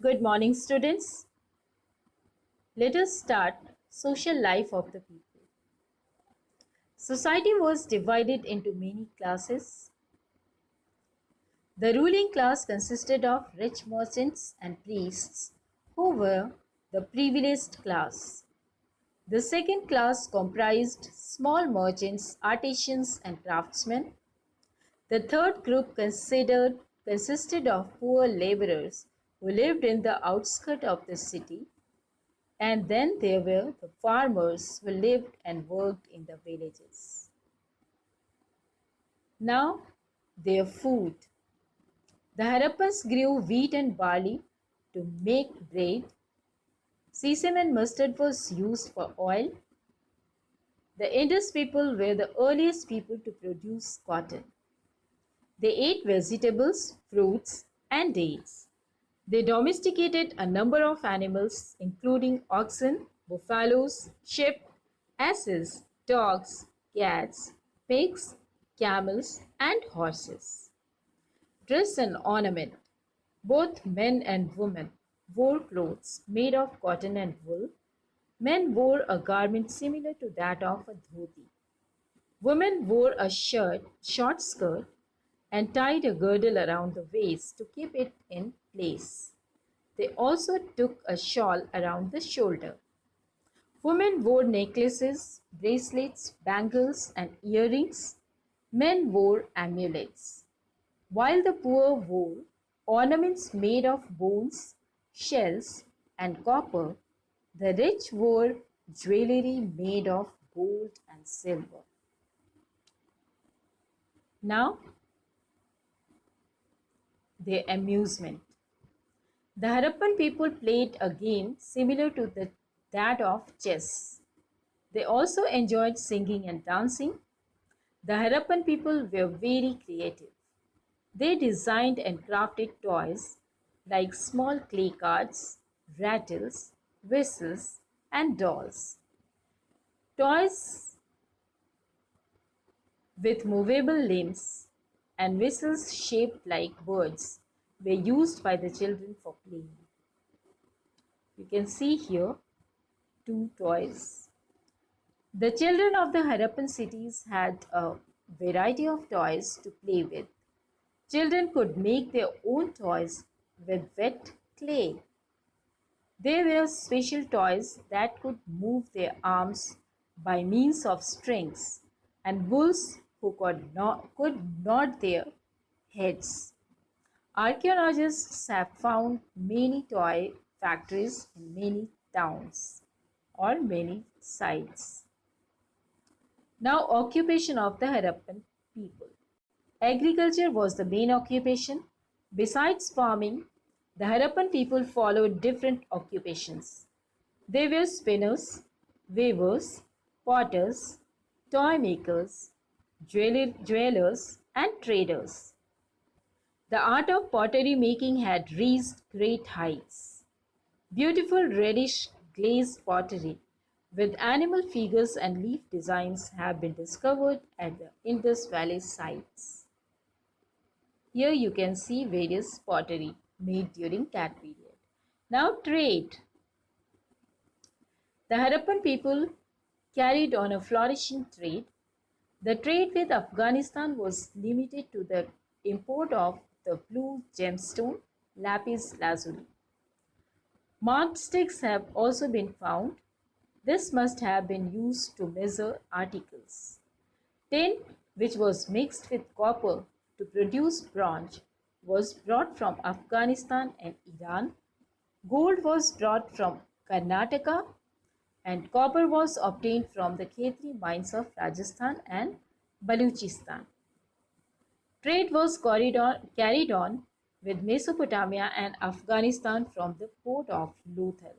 Good morning, students. Let us start social life of the people. Society was divided into many classes. The ruling class consisted of rich merchants and priests who were the privileged class. The second class comprised small merchants, artisans, and craftsmen. The third group consisted of poor laborers who lived in the outskirts of the city. And then there were the farmers who lived and worked in the villages. Now, their food. The Harappans grew wheat and barley to make bread. Sesame and mustard was used for oil. The Indus people were the earliest people to produce cotton. They ate vegetables, fruits, and dates. They domesticated a number of animals, including oxen, buffaloes, sheep, asses, dogs, cats, pigs, camels, and horses. Dress and ornament. Both men and women wore clothes made of cotton and wool. Men wore a garment similar to that of a dhoti. Women wore a short skirt, and tied a girdle around the waist to keep it in place. They also took a shawl around the shoulder. Women wore necklaces, bracelets, bangles, and earrings. Men wore amulets. While the poor wore ornaments made of bones, shells, and copper, the rich wore jewelry made of gold and silver. Now, their amusement. The Harappan people played a game similar to that of chess. They also enjoyed singing and dancing. The Harappan people were very creative. They designed and crafted toys like small clay cards, rattles, whistles, and dolls. Toys with movable limbs and whistles shaped like birds were used by the children for playing. You can see here two toys. The children of the Harappan cities had a variety of toys to play with. Children could make their own toys with wet clay. There were special toys that could move their arms by means of strings, and bulls who could nod their heads. Archaeologists have found many toy factories in many towns or many sites. Now, occupation of the Harappan people. Agriculture was the main occupation. Besides farming, the Harappan people followed different occupations. They were spinners, weavers, potters, toy makers, jewelers, and traders. The art of pottery making had reached great heights. Beautiful reddish glazed pottery with animal figures and leaf designs have been discovered at the Indus Valley sites. Here you can see various pottery made during that period. Now trade. The Harappan people carried on a flourishing trade. The trade with Afghanistan was limited to the import of the blue gemstone lapis lazuli. Marked sticks have also been found. This must have been used to measure articles. Tin, which was mixed with copper to produce bronze, was brought from Afghanistan and Iran. Gold was brought from Karnataka, and copper was obtained from the Khetri mines of Rajasthan and Baluchistan. Trade was carried on with Mesopotamia and Afghanistan from the port of Lothal.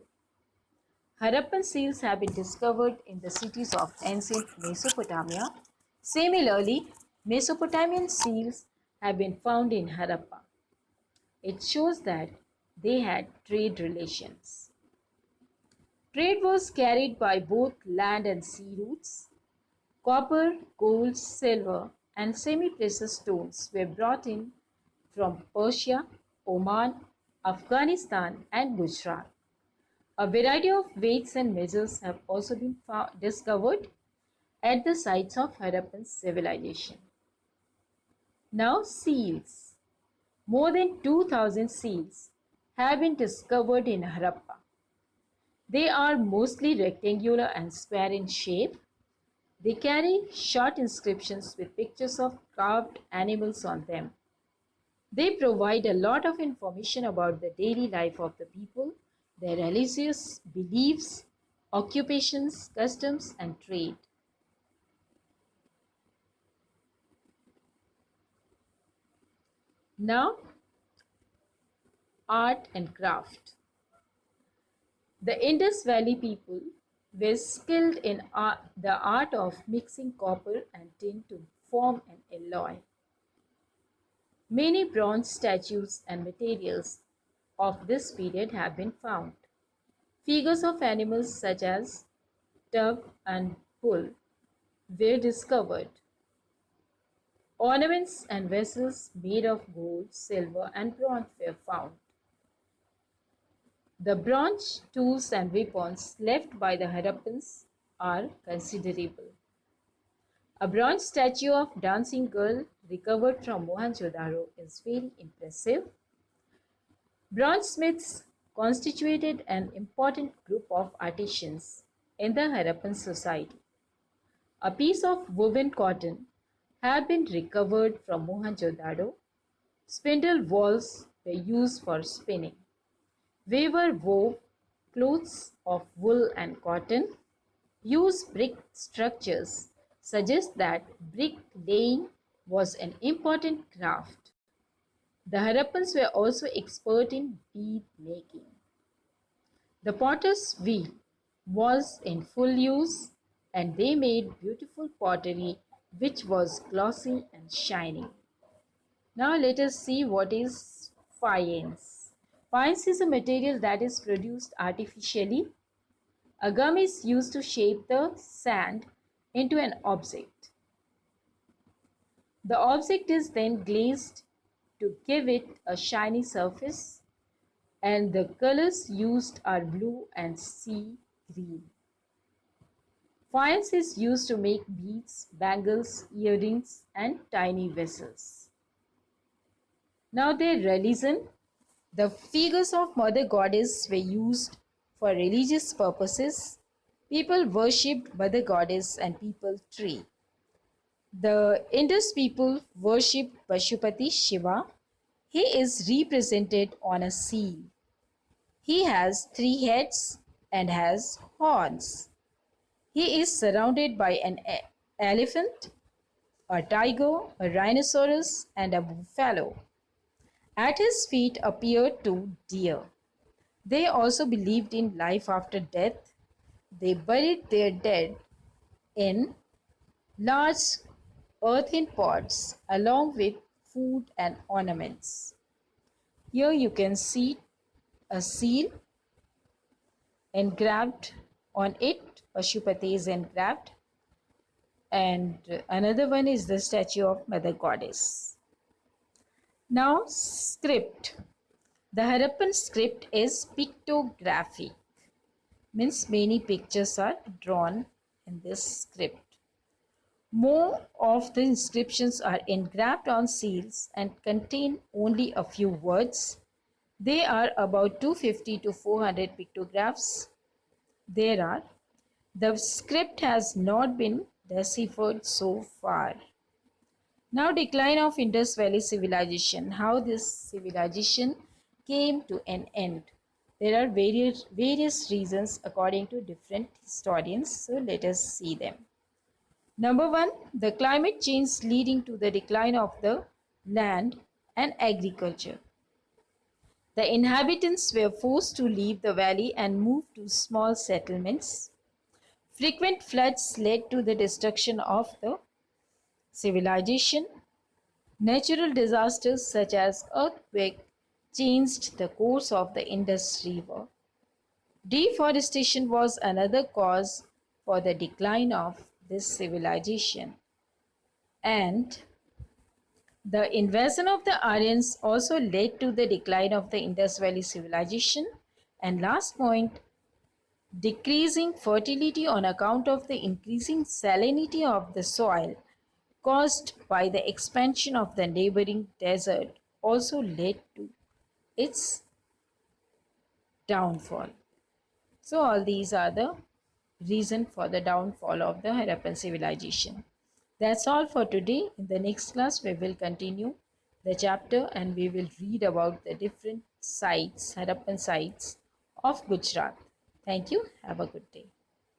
Harappan seals have been discovered in the cities of ancient Mesopotamia. Similarly, Mesopotamian seals have been found in Harappa. It shows that they had trade relations. Trade was carried by both land and sea routes. Copper, gold, silver, and semi-precious stones were brought in from Persia, Oman, Afghanistan, and Gujarat. A variety of weights and measures have also been discovered at the sites of Harappan civilization. Now, seals. More than 2,000 seals have been discovered in Harappa. They are mostly rectangular and square in shape. They carry short inscriptions with pictures of carved animals on them. They provide a lot of information about the daily life of the people, their religious beliefs, occupations, customs, and trade. Now, art and craft. The Indus Valley people were skilled in the art of mixing copper and tin to form an alloy. Many bronze statues and materials of this period have been found. Figures of animals such as dove and bull were discovered. Ornaments and vessels made of gold, silver, and bronze were found. The bronze tools and weapons left by the Harappans are considerable. A bronze statue of dancing girl recovered from Mohenjo-daro is very impressive. Bronzesmiths constituted an important group of artisans in the Harappan society. A piece of woven cotton had been recovered from Mohenjo-daro. Spindle wheels were used for spinning. Weaver wove clothes of wool and cotton. Used brick structures suggest that bricklaying was an important craft. The Harappans were also expert in bead making. The potter's wheel was in full use and they made beautiful pottery which was glossy and shining. Now let us see what is faience. Faience is a material that is produced artificially. A gum is used to shape the sand into an object. The object is then glazed to give it a shiny surface, and the colors used are blue and sea green. Faience is used to make beads, bangles, earrings, and tiny vessels. Now their religion. The figures of Mother Goddess were used for religious purposes. People worshipped Mother Goddess and people tree. The Indus people worshipped Pashupati Shiva. He is represented on a seal. He has 3 heads and has horns. He is surrounded by an elephant, a tiger, a rhinoceros, and a buffalo. At his feet appeared 2 deer. They also believed in life after death. They buried their dead in large earthen pots along with food and ornaments. Here you can see a seal engraved on it. Pashupati is engraved, and another one is the statue of Mother Goddess. Now, script. The Harappan script is pictographic, means many pictures are drawn in this script. More of the inscriptions are engraved on seals and contain only a few words. They are about 250 to 400 pictographs. The script has not been deciphered so far. Now, decline of Indus Valley civilization, how this civilization came to an end. There are various reasons according to different historians, so let us see them. Number 1, the climate change leading to the decline of the land and agriculture. The inhabitants were forced to leave the valley and move to small settlements. Frequent floods led to the destruction of the civilization. Natural disasters such as earthquake changed the course of the Indus River. Deforestation was another cause for the decline of this civilization. And The invasion of the Aryans also led to the decline of the Indus Valley civilization. And last point, decreasing fertility on account of the increasing salinity of the soil caused by the expansion of the neighboring desert also led to its downfall. So all these are the reason for the downfall of the Harappan civilization. That's all for today. In the next class, we will continue the chapter and we will read about the different sites, Harappan sites of Gujarat. Thank you. Have a good day.